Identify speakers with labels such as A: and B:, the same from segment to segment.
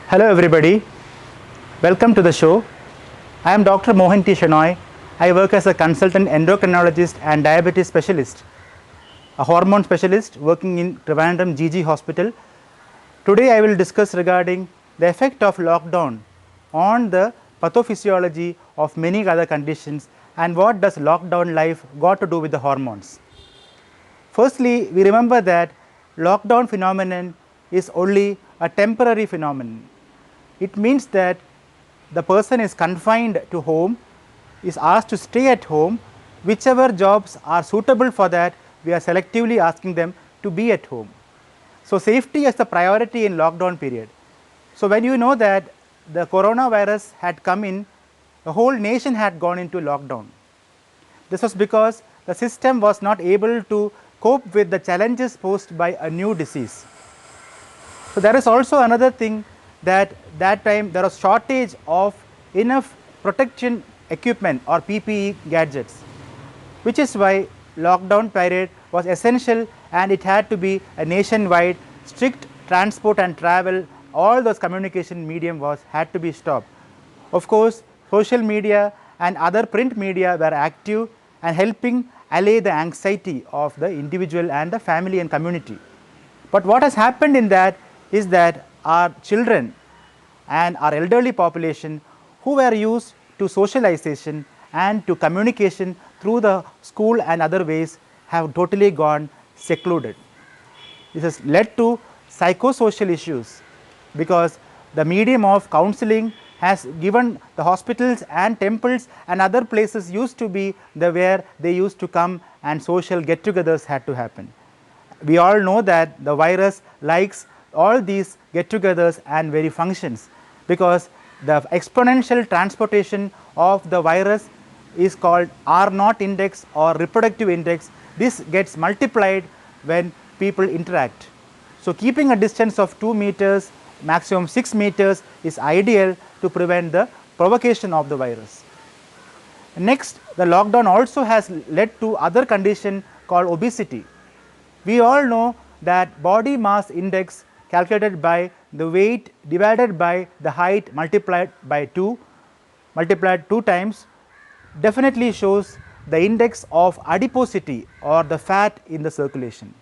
A: Hello everybody, welcome to the show. I am Dr. Mohan T. Shenoy. I work as a consultant endocrinologist and diabetes specialist, a hormone specialist working in Trivandrum GG Hospital. Today I will discuss regarding the effect of lockdown on the pathophysiology of many other conditions and what does lockdown life got to do with the hormones. Firstly, we remember that lockdown phenomenon is only a temporary phenomenon. It means that the person is confined to home, is asked to stay at home, whichever jobs are suitable for that, we are selectively asking them to be at home. So, safety is the priority in lockdown period. So, when you know that the coronavirus had come in, the whole nation had gone into lockdown. This was because the system was not able to cope with the challenges posed by a new disease. So, there is also another thing that time there was shortage of enough protection equipment or PPE gadgets, which is why lockdown period was essential and it had to be a nationwide strict transport and travel, all those communication medium had to be stopped. Of course, social media and other print media were active and helping allay the anxiety of the individual and the family and community. But what has happened in that is that our children and our elderly population who were used to socialization and to communication through the school and other ways have totally gone secluded. This has led to psychosocial issues because the medium of counseling has given the hospitals and temples and other places used to be the where they used to come and social get-togethers had to happen. We all know that the virus likes all these get-togethers and very functions because the exponential transportation of the virus is called R0 index or reproductive index. This gets multiplied when people interact. So, keeping a distance of 2 meters, maximum 6 meters is ideal to prevent the provocation of the virus. Next, the lockdown also has led to other condition called obesity. We all know that body mass index calculated by the weight divided by the height multiplied by 2 times definitely shows the index of adiposity or the fat in the circulation.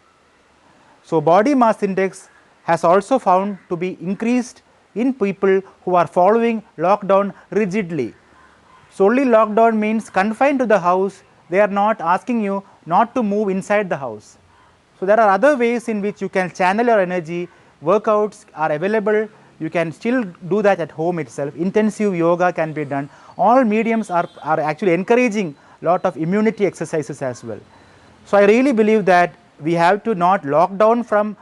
A: So, body mass index has also found to be increased in people who are following lockdown rigidly. Solely lockdown means confined to the house, they are not asking you not to move inside the house. So, there are other ways in which you can channel your energy, workouts are available, you can still do that at home itself, intensive yoga can be done, all mediums are actually encouraging lot of immunity exercises as well. So, I really believe that we have to not lock down from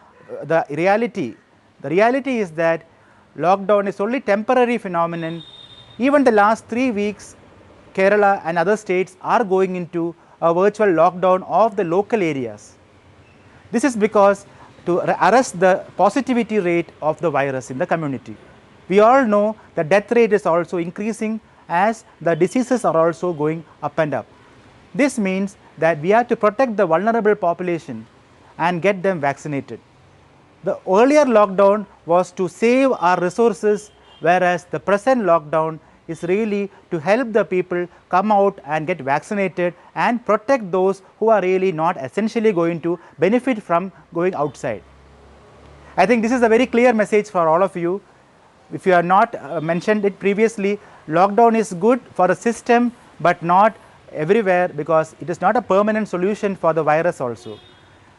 A: the reality. The reality is that lockdown is only temporary phenomenon. Even the last 3 weeks, Kerala and other states are going into a virtual lockdown of the local areas. This is because to arrest the positivity rate of the virus in the community. We all know the death rate is also increasing as the diseases are also going up and up. This means that we have to protect the vulnerable population and get them vaccinated. The earlier lockdown was to save our resources, whereas the present lockdown is really to help the people come out and get vaccinated and protect those who are really not essentially going to benefit from going outside. I think this is a very clear message for all of you. If you have not mentioned it previously, lockdown is good for the system, but not everywhere because it is not a permanent solution for the virus also.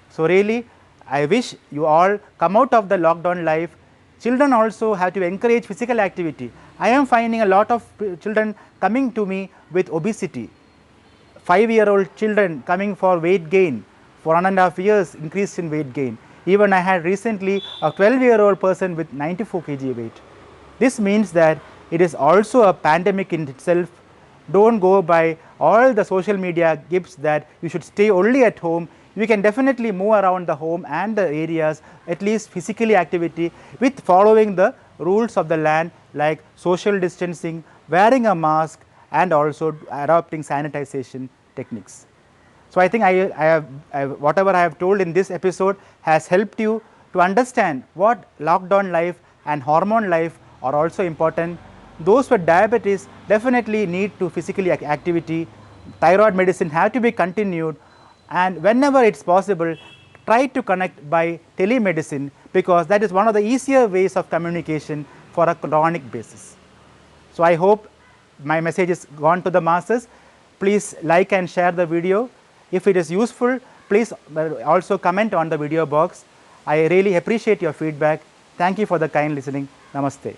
A: So, really I wish you all come out of the lockdown life. Children also have to encourage physical activity. I am finding a lot of children coming to me with obesity, 5-year-old children coming for weight gain, for 1.5 years increase in weight gain. Even I had recently a 12-year-old person with 94 kg weight. This means that it is also a pandemic in itself. Do not go by all the social media gifts that you should stay only at home. We can definitely move around the home and the areas, at least physically activity with following the rules of the land like social distancing, wearing a mask and also adopting sanitization techniques. So, I think whatever I have told in this episode has helped you to understand what lockdown life and hormone life are also important. Those with diabetes definitely need to physically activity. Thyroid medicine have to be continued, and whenever it's possible, try to connect by telemedicine, because that is one of the easier ways of communication for a chronic basis. So, I hope my message is gone to the masses. Please like and share the video. If it is useful, please also comment on the video box. I really appreciate your feedback. Thank you for the kind listening. Namaste.